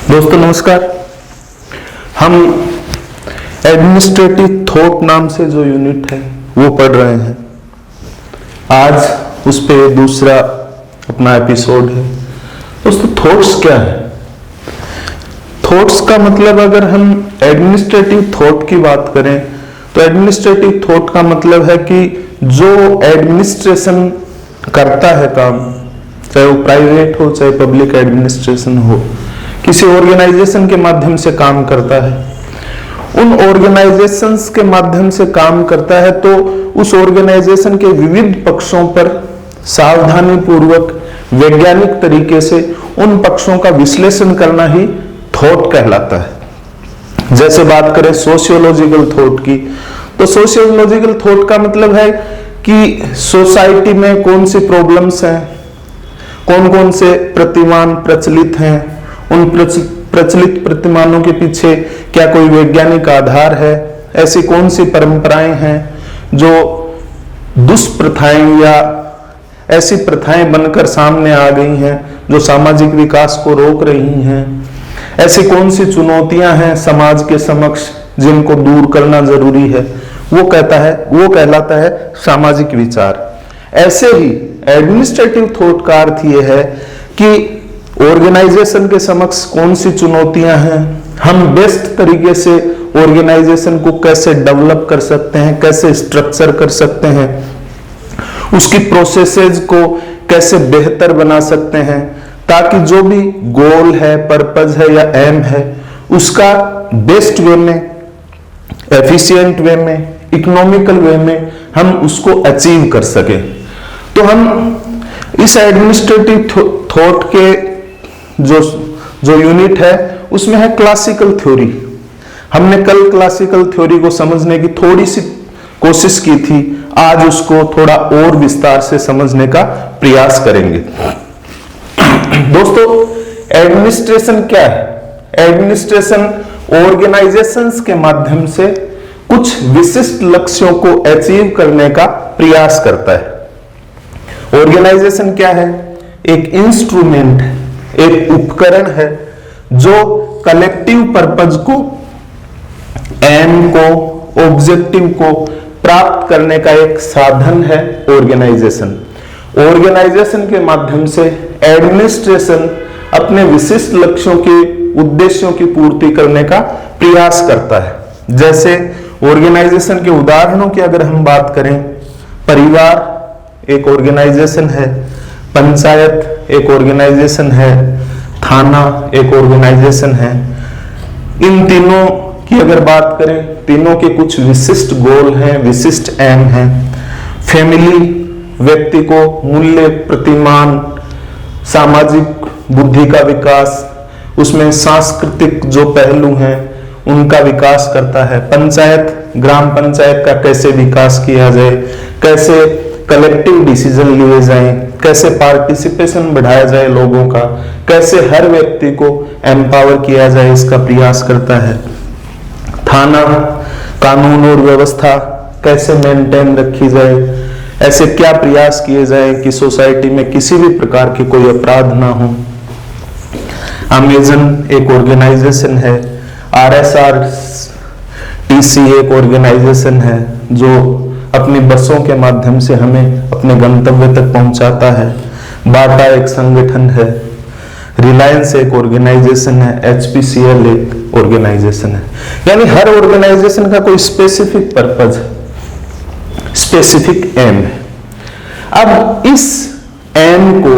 दोस्तों नमस्कार। हम एडमिनिस्ट्रेटिव थॉट नाम से जो यूनिट है वो पढ़ रहे हैं। आज उस पे दूसरा अपना एपिसोड है। दोस्तों थॉट्स क्या है? थॉट्स का मतलब अगर हम एडमिनिस्ट्रेटिव थॉट की बात करें तो एडमिनिस्ट्रेटिव थॉट का मतलब है कि जो एडमिनिस्ट्रेशन करता है काम, चाहे वो प्राइवेट हो चाहे पब्लिक एडमिनिस्ट्रेशन हो, किसी ऑर्गेनाइजेशन के माध्यम से काम करता है। उन ऑर्गेनाइजेशंस के माध्यम से काम करता है तो उस ऑर्गेनाइजेशन के विविध पक्षों पर सावधानी पूर्वक वैज्ञानिक तरीके से उन पक्षों का विश्लेषण करना ही थॉट कहलाता है। जैसे बात करें सोशियोलॉजिकल थॉट की, तो सोशियोलॉजिकल थॉट का मतलब है कि सोसाइटी में कौन सी प्रॉब्लम्स हैं, कौन कौन से प्रतिमान प्रचलित हैं, उन प्रचलित प्रतिमानों के पीछे क्या कोई वैज्ञानिक आधार है, ऐसी कौन सी परंपराएं हैं जो दुष्प्रथाएं या ऐसी प्रथाएं बनकर सामने आ गई हैं जो सामाजिक विकास को रोक रही हैं, ऐसी कौन सी चुनौतियां हैं समाज के समक्ष जिनको दूर करना जरूरी है, वो कहलाता है सामाजिक विचार। ऐसे ही एडमिनिस्ट्रेटिव थॉट का अर्थ ये है कि ऑर्गेनाइजेशन के समक्ष कौन सी चुनौतियां हैं, हम बेस्ट तरीके से ऑर्गेनाइजेशन को कैसे डेवलप कर सकते हैं, कैसे स्ट्रक्चर कर सकते हैं, उसकी प्रोसेसेस को कैसे बेहतर बना सकते हैं, ताकि जो भी गोल है, पर्पज है या एम है, उसका बेस्ट वे में, एफिशिएंट वे में, इकोनॉमिकल वे में हम उसको अचीव कर सके। तो हम इस एडमिनिस्ट्रेटिव थॉट के जो यूनिट है उसमें है क्लासिकल थ्योरी। हमने कल क्लासिकल थ्योरी को समझने की थोड़ी सी कोशिश की थी, आज उसको थोड़ा और विस्तार से समझने का प्रयास करेंगे। दोस्तों एडमिनिस्ट्रेशन क्या है? एडमिनिस्ट्रेशन ऑर्गेनाइजेशंस के माध्यम से कुछ विशिष्ट लक्ष्यों को अचीव करने का प्रयास करता है। ऑर्गेनाइजेशन क्या है? एक इंस्ट्रूमेंट है, एक उपकरण है जो कलेक्टिव पर्पज को, एम को, ऑब्जेक्टिव को प्राप्त करने का एक साधन है ऑर्गेनाइजेशन। ऑर्गेनाइजेशन के माध्यम से एडमिनिस्ट्रेशन अपने विशिष्ट लक्ष्यों के उद्देश्यों की पूर्ति करने का प्रयास करता है। जैसे ऑर्गेनाइजेशन के उदाहरणों की अगर हम बात करें, परिवार एक ऑर्गेनाइजेशन है, पंचायत एक ऑर्गेनाइजेशन है, थाना एक ऑर्गेनाइजेशन है। इन तीनों की अगर बात करें, तीनों के कुछ विशिष्ट गोल हैं, विशिष्ट एम हैं। फैमिली व्यक्ति को मूल्य, प्रतिमान, सामाजिक बुद्धि का विकास, उसमें सांस्कृतिक जो पहलू हैं उनका विकास करता है। पंचायत, ग्राम पंचायत का कैसे विकास किया जाए, कैसे कलेक्टिव डिसीजन लिए जाएं, कैसे पार्टिसिपेशन बढ़ाया जाए लोगों का, कैसे हर व्यक्ति को एम्पावर किया जाए, इसका प्रयास करता है। थाना, कानून और व्यवस्था कैसे मेंटेन रखी जाए, ऐसे क्या प्रयास किए जाए कि सोसाइटी में किसी भी प्रकार की कोई अपराध ना हो। अमेजन एक ऑर्गेनाइजेशन है, RSRTC एक ऑर्गेनाइजेशन है जो अपनी बसों के माध्यम से हमें अपने गंतव्य तक पहुंचाता है। बाटा एक संगठन है, रिलायंस एक ऑर्गेनाइजेशन है, HPCL एक ऑर्गेनाइजेशन है। यानी हर ऑर्गेनाइजेशन का कोई स्पेसिफिक पर्पज है, स्पेसिफिक एम है। अब इस एम को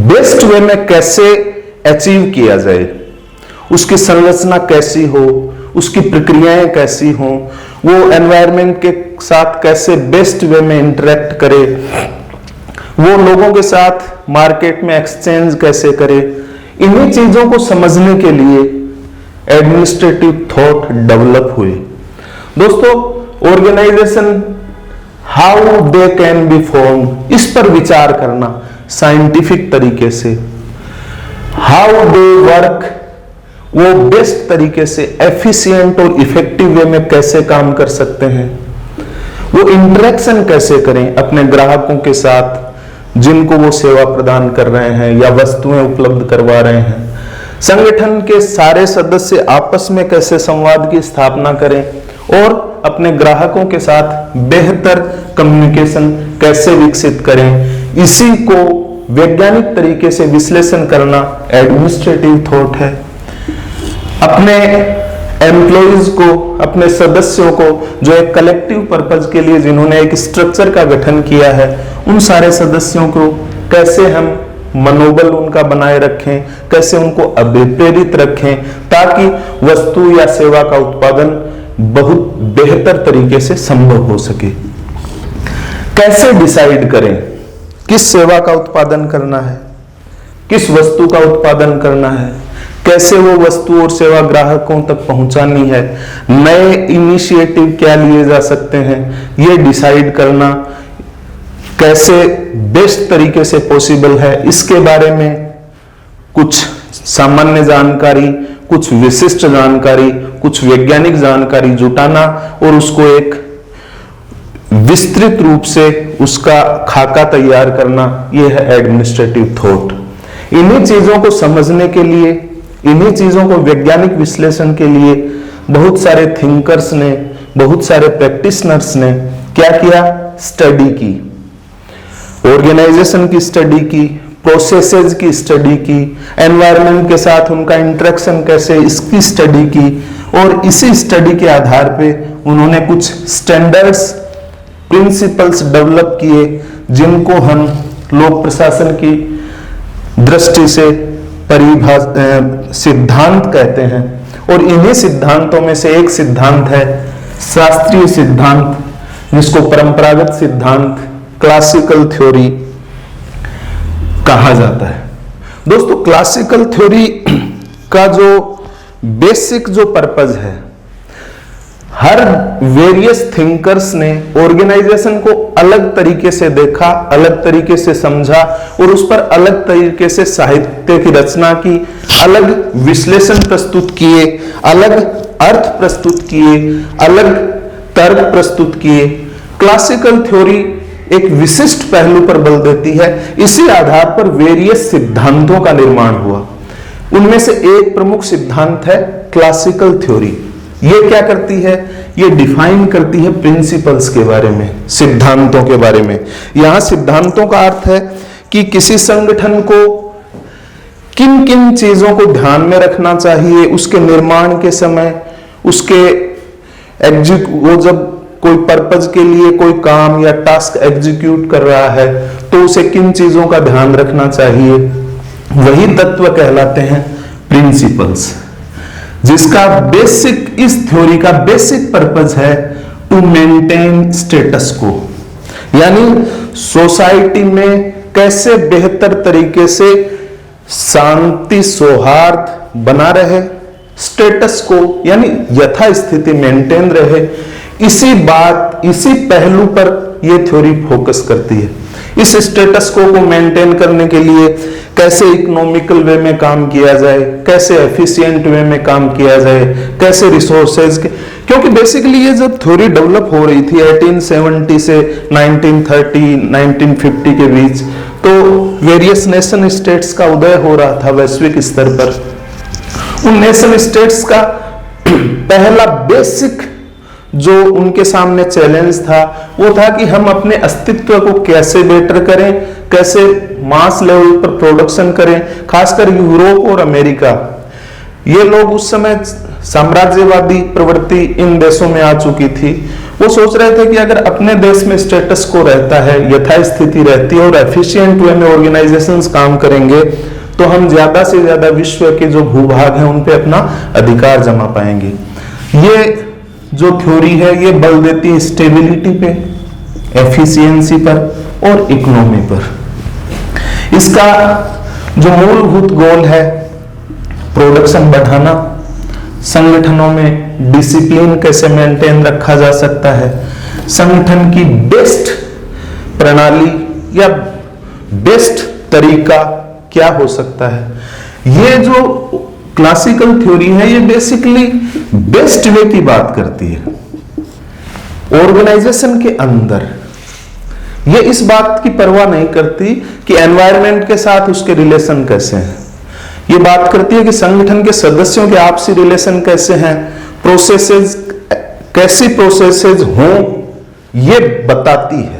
बेस्ट वे में कैसे अचीव किया जाए, उसकी संरचना कैसी हो, उसकी प्रक्रियाएं कैसी हो, वो एनवायरनमेंट के साथ कैसे बेस्ट वे में इंटरेक्ट करे, वो लोगों के साथ मार्केट में एक्सचेंज कैसे करे, इन्हीं चीजों को समझने के लिए एडमिनिस्ट्रेटिव थॉट डेवलप हुए। दोस्तों organization how they can be form, इस पर विचार करना साइंटिफिक तरीके से, हाउ दे वर्क, वो बेस्ट तरीके से एफिशिएंट और इफेक्टिव वे में कैसे काम कर सकते हैं, वो इंटरेक्शन कैसे करें अपने ग्राहकों के साथ जिनको वो सेवा प्रदान कर रहे हैं या वस्तुएं उपलब्ध करवा रहे हैं, संगठन के सारे सदस्य आपस में कैसे संवाद की स्थापना करें और अपने ग्राहकों के साथ बेहतर कम्युनिकेशन कैसे विकसित करें, इसी को वैज्ञानिक तरीके से विश्लेषण करना एडमिनिस्ट्रेटिव थॉट है। अपने एम्प्लॉइज को, अपने सदस्यों को, जो एक कलेक्टिव पर्पज के लिए जिन्होंने एक स्ट्रक्चर का गठन किया है, उन सारे सदस्यों को कैसे हम मनोबल उनका बनाए रखें, कैसे उनको अभिप्रेरित रखें ताकि वस्तु या सेवा का उत्पादन बहुत बेहतर तरीके से संभव हो सके। कैसे डिसाइड करें किस सेवा का उत्पादन करना है, किस वस्तु का उत्पादन करना है, कैसे वो वस्तु और सेवा ग्राहकों तक पहुंचानी है, नए इनिशिएटिव क्या लिए जा सकते हैं, ये डिसाइड करना कैसे बेस्ट तरीके से पॉसिबल है, इसके बारे में कुछ सामान्य जानकारी, कुछ विशिष्ट जानकारी, कुछ वैज्ञानिक जानकारी जुटाना और उसको एक विस्तृत रूप से उसका खाका तैयार करना, यह है एडमिनिस्ट्रेटिव थॉट। इन्हीं चीजों को समझने के लिए, इन्हीं चीजों को वैज्ञानिक विश्लेषण के लिए बहुत सारे थिंकर्स ने, बहुत सारे प्रैक्टिशनर्स ने क्या किया, स्टडी की, ऑर्गेनाइजेशन की स्टडी की, प्रोसेसेस की स्टडी की, एनवायरनमेंट के साथ उनका इंटरेक्शन कैसे, इसकी स्टडी की, और इसी स्टडी के आधार पे उन्होंने कुछ स्टैंडर्ड्स, प्रिंसिपल्स डेवलप किए जिनको हम लोक प्रशासन की दृष्टि से सिद्धांत कहते हैं। और इन्हीं सिद्धांतों में से एक सिद्धांत है शास्त्रीय सिद्धांत, जिसको परंपरागत सिद्धांत, क्लासिकल थ्योरी कहा जाता है। दोस्तों, क्लासिकल थ्योरी का जो बेसिक जो पर्पज है, हर वेरियस थिंकर्स ने ऑर्गेनाइजेशन को अलग तरीके से देखा, अलग तरीके से समझा और उस पर अलग तरीके से साहित्य की रचना की, अलग विश्लेषण प्रस्तुत किए, अलग अर्थ प्रस्तुत किए, अलग तर्क प्रस्तुत किए। क्लासिकल थ्योरी एक विशिष्ट पहलू पर बल देती है, इसी आधार पर वेरियस सिद्धांतों का निर्माण हुआ। उनमें से एक प्रमुख सिद्धांत है क्लासिकल थ्योरी। ये क्या करती है, ये डिफाइन करती है प्रिंसिपल्स के बारे में, सिद्धांतों के बारे में। यहां सिद्धांतों का अर्थ है कि किसी संगठन को किन किन चीजों को ध्यान में रखना चाहिए उसके निर्माण के समय, उसके वो जब कोई पर्पज के लिए कोई काम या टास्क एग्जीक्यूट कर रहा है तो उसे किन चीजों का ध्यान रखना चाहिए, वही तत्व कहलाते हैं प्रिंसिपल्स, जिसका बेसिक, इस थ्योरी का बेसिक पर्पज है टू मेंटेन स्टेटस को, यानी सोसाइटी में कैसे बेहतर तरीके से शांति सौहार्द बना रहे, स्टेटस को यानी यथास्थिति मेंटेन रहे। इसी पहलू पर यह थ्योरी फोकस करती है। इस स्टेटस को मेंटेन करने के लिए कैसे इकोनॉमिकल वे में काम किया जाए, कैसे एफिशिएंट वे में काम किया जाए, कैसे रिसोर्सेज के, क्योंकि बेसिकली ये जब थ्योरी डेवलप हो रही थी 1870 से 1930 1950 के बीच, तो वेरियस नेशन स्टेट्स का उदय हो रहा था वैश्विक स्तर पर। उन नेशन स्टेट्स का पहला बेसिक जो उनके सामने चैलेंज था वो था कि हम अपने अस्तित्व को कैसे बेटर करें, कैसे मास लेवल पर प्रोडक्शन करें। खासकर यूरोप और अमेरिका, ये लोग उस समय साम्राज्यवादी प्रवृत्ति इन देशों में आ चुकी थी। वो सोच रहे थे कि अगर अपने देश में स्टेटस को रहता है, यथास्थिति रहती है और एफिशिएंट वे में ऑर्गेनाइजेशंस काम करेंगे तो हम ज्यादा से ज्यादा विश्व के जो भूभाग हैं उन पे अपना अधिकार जमा पाएंगे। ये जो थ्योरी है ये बल देती है स्टेबिलिटी पे, एफिशिएंसी पर और इकोनॉमी पर। इसका जो मूलभूत गोल है प्रोडक्शन बढ़ाना, संगठनों में डिसिप्लिन कैसे मेंटेन रखा जा सकता है, संगठन की बेस्ट प्रणाली या बेस्ट तरीका क्या हो सकता है। ये जो क्लासिकल थ्योरी है ये बेसिकली बेस्ट वे की बात करती है ऑर्गेनाइजेशन के अंदर। ये इस बात की परवाह नहीं करती कि एनवायरनमेंट के साथ उसके रिलेशन कैसे हैं, ये बात करती है कि संगठन के सदस्यों के आपसी रिलेशन कैसे हैं, प्रोसेसेस कैसी प्रोसेसेस हों, ये बताती है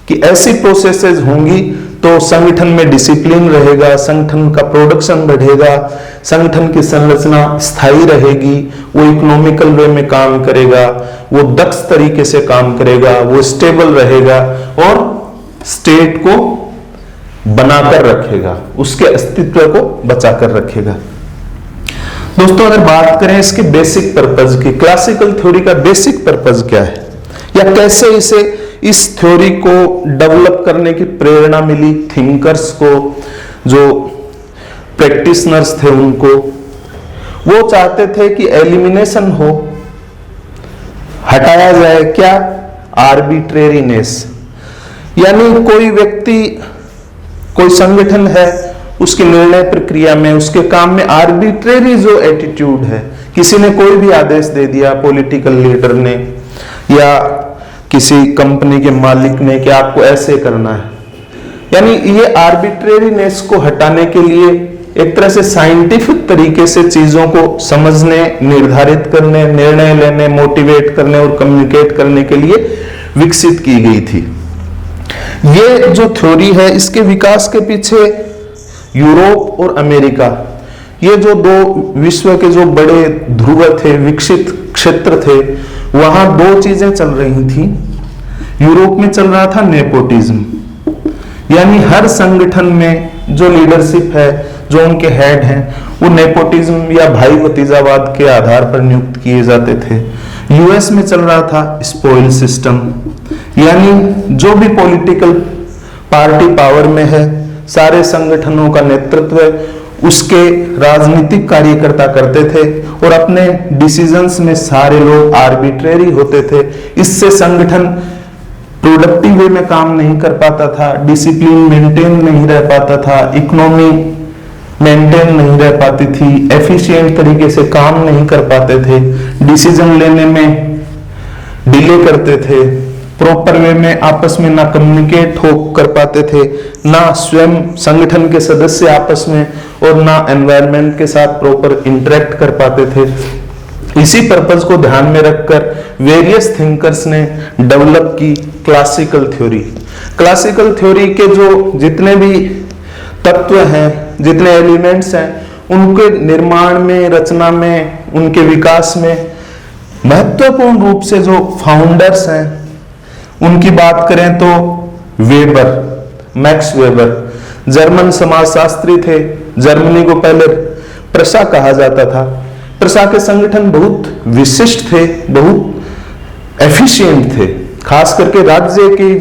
कि ऐसी प्रोसेसेस होंगी तो संगठन में डिसिप्लिन रहेगा, संगठन का प्रोडक्शन बढ़ेगा, संगठन की संरचना स्थायी रहेगी, वो इकोनॉमिकल वे में काम करेगा, वो दक्ष तरीके से काम करेगा, वो स्टेबल रहेगा और स्टेट को बनाकर रखेगा, उसके अस्तित्व को बचाकर रखेगा। दोस्तों अगर बात करें इसके बेसिक पर्पज की, क्लासिकल थ्योरी का बेसिक पर्पज क्या है या कैसे इस थ्योरी को डेवलप करने की प्रेरणा मिली थिंकर्स को, जो प्रैक्टिशनर्स थे उनको, वो चाहते थे कि एलिमिनेशन हो, हटाया जाए क्या, आर्बिट्रेरीनेस, यानी कोई व्यक्ति, कोई संगठन है, उसकी निर्णय प्रक्रिया में, उसके काम में आर्बिट्रेरी जो एटीट्यूड है, किसी ने कोई भी आदेश दे दिया, पॉलिटिकल लीडर ने या किसी कंपनी के मालिक ने कि आपको ऐसे करना है, यानी ये आर्बिट्रेरीनेस को हटाने के लिए एक तरह से साइंटिफिक तरीके से चीजों को समझने, निर्धारित करने, निर्णय लेने, मोटिवेट करने और कम्युनिकेट करने के लिए विकसित की गई थी। ये जो थ्योरी है, इसके विकास के पीछे यूरोप और अमेरिका, ये जो दो विश्व के जो बड़े ध्रुव थे, विकसित क्षेत्र थे, वहां दो चीजें चल रही थी। यूरोप में चल रहा था नेपोटिज्म, यानी हर संगठन में जो लीडरशिप है, जो उनके हेड हैं, वो नेपोटिज्म या भाई भतीजावाद के आधार पर नियुक्त किए जाते थे। यूएस में चल रहा था स्पॉइल सिस्टम, यानी जो भी पॉलिटिकल पार्टी पावर में है, सारे संगठनों का नेतृत्व उसके राजनीतिक कार्यकर्ता करते थे और अपने डिसीजंस में सारे लोग आर्बिट्रेरी होते थे। इससे संगठन प्रोडक्टिव वे में काम नहीं कर पाता था, डिसिप्लिन मेंटेन नहीं रह पाता था, इकोनॉमी मेंटेन नहीं रह पाती थी, एफिशिएंट तरीके से काम नहीं कर पाते थे, डिसीजन लेने में डिले करते थे, प्रॉपर वे में आपस में ना कम्युनिकेट हो कर पाते थे, ना स्वयं संगठन के सदस्य आपस में, और ना एनवायरनमेंट के साथ प्रॉपर इंटरेक्ट कर पाते थे। इसी पर्पज को ध्यान में रखकर वेरियस थिंकर्स ने डेवलप की क्लासिकल थ्योरी। क्लासिकल थ्योरी के जो जितने भी तत्व हैं, जितने एलिमेंट्स हैं, उनके निर्माण में, रचना में, उनके विकास में महत्वपूर्ण रूप से जो फाउंडर्स हैं उनकी बात करें तो वेबर, मैक्स वेबर जर्मन समाजशास्त्री थे। जर्मनी को पहले प्रशा कहा जाता था। प्रशा के संगठन बहुत विशिष्ट थे, बहुत एफिशिएंट थे, खास करके राज्य के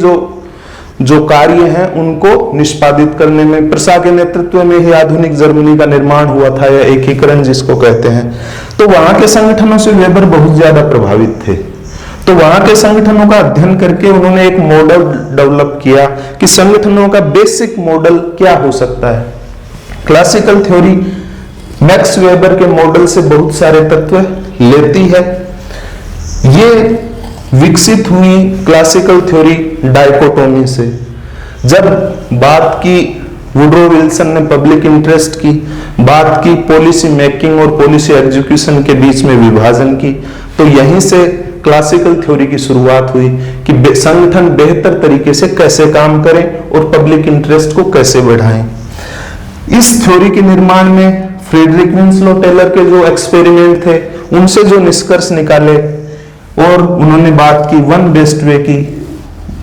जो कार्य हैं उनको निष्पादित करने में प्रशा के नेतृत्व में ही आधुनिक जर्मनी का निर्माण हुआ था, या एकीकरण जिसको कहते हैं। तो वहां के संगठनों से वेबर बहुत ज्यादा प्रभावित थे। तो वहां के संगठनों का अध्ययन करके उन्होंने एक मॉडल डेवलप किया कि संगठनों का बेसिक मॉडल क्या हो सकता है। क्लासिकल थ्योरी मैक्स वेबर के मॉडल से बहुत सारे तत्व लेती है। ये विकसित हुई क्लासिकल थ्योरी डाइकोटोमी से। जब बात की वुड्रो विल्सन ने पब्लिक इंटरेस्ट की, बात की पॉलिसी मेकिंग और पॉलिसी एग्जीक्यूशन के बीच में विभाजन की, तो यहीं से क्लासिकल थ्योरी की शुरुआत हुई कि संगठन बेहतर तरीके से कैसे काम करें और पब्लिक इंटरेस्ट को कैसे बढ़ाएं। इस थ्योरी के निर्माण में फ्रेडरिक विंसलो टेलर के जो एक्सपेरिमेंट थे, उनसे जो निष्कर्ष निकाले और उन्होंने बात की वन बेस्ट वे की,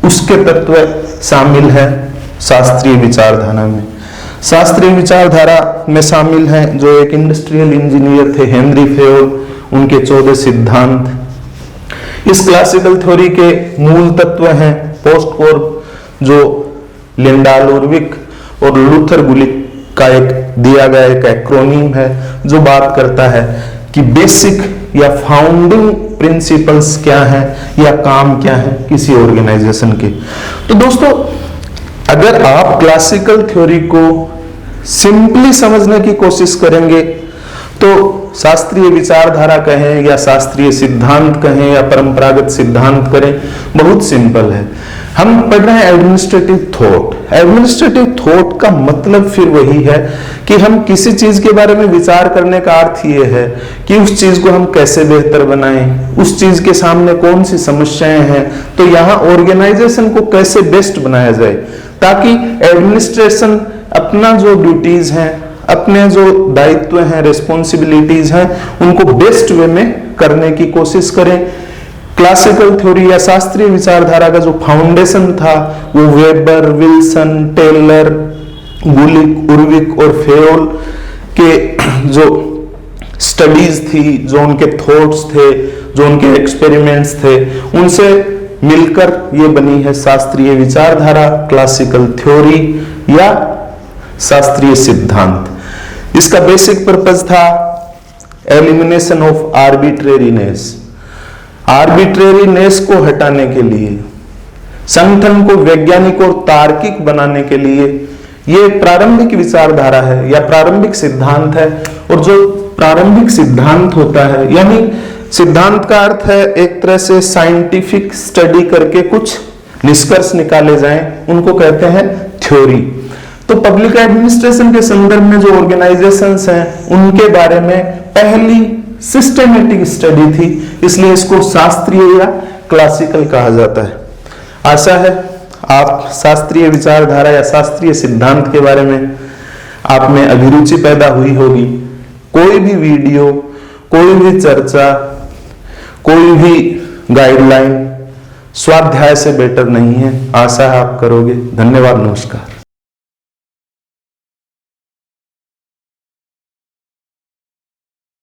उसके तत्व शामिल है शास्त्रीय विचारधारा में। शास्त्रीय विचारधारा में शामिल हैं जो एक इंडस्ट्रियल इंजीनियर थे हेनरी फेयोल, उनके 14 सिद्धांत। इस क्लासिकल थ्योरी के मूल तत्व हैं पोस्ट वॉर, जो लिंडाल उर्विक और लूथर गुलिक का एक दिया गया एक एक्रोनीम है, जो बात करता है कि बेसिक या फाउंडिंग प्रिंसिपल्स क्या हैं या काम क्या है किसी ऑर्गेनाइजेशन के। तो दोस्तों, अगर आप क्लासिकल थ्योरी को सिंपली समझने की कोशिश करेंगे तो शास्त्रीय विचारधारा कहें या शास्त्रीय सिद्धांत कहें या परंपरागत सिद्धांत करें, बहुत सिंपल है। हम पढ़ रहे हैं एडमिनिस्ट्रेटिव थॉट। एडमिनिस्ट्रेटिव थॉट का मतलब फिर वही है कि हम किसी चीज के बारे में विचार करने का अर्थ ये है कि उस चीज को हम कैसे बेहतर बनाएं, उस चीज के सामने कौन सी समस्याएं हैं, तो यहाँ ऑर्गेनाइजेशन को कैसे बेस्ट बनाया जाए, ताकि एडमिनिस्ट्रेशन अपना जो ड्यूटीज हैं, अपने जो दायित्व हैं, रिस्पॉन्सिबिलिटीज हैं, उनको बेस्ट वे में करने की कोशिश करें। क्लासिकल थ्योरी या शास्त्रीय विचारधारा का जो फाउंडेशन था वो वेबर, विल्सन, टेलर, गुलिक, उर्विक और फेयोल के जो स्टडीज थी, जो उनके थॉट्स थे, जो उनके एक्सपेरिमेंट्स थे, उनसे मिलकर ये बनी है शास्त्रीय विचारधारा, क्लासिकल थ्योरी या शास्त्रीय सिद्धांत। इसका बेसिक पर्पस था एलिमिनेशन ऑफ आर्बिट्रेरीनेस। आर्बिट्रेरीनेस को हटाने के लिए, संगठन को वैज्ञानिक और तार्किक बनाने के लिए ये प्रारंभिक विचारधारा है या प्रारंभिक सिद्धांत है। और जो प्रारंभिक सिद्धांत होता है, यानी सिद्धांत का अर्थ है एक तरह से साइंटिफिक स्टडी करके कुछ निष्कर्ष निकाले जाएं, उनको कहते हैं थ्योरी। तो पब्लिक एडमिनिस्ट्रेशन के संदर्भ में जो ऑर्गेनाइजेशंस हैं उनके बारे में पहली सिस्टेमेटिक स्टडी थी, इसलिए इसको शास्त्रीय या क्लासिकल कहा जाता है। आशा है आप शास्त्रीय विचारधारा या शास्त्रीय सिद्धांत के बारे में आप में अभिरुचि पैदा हुई होगी। कोई भी वीडियो, कोई भी चर्चा, कोई भी गाइडलाइन स्वाध्याय से बेटर नहीं है। आशा है आप करोगे। धन्यवाद, नमस्कार।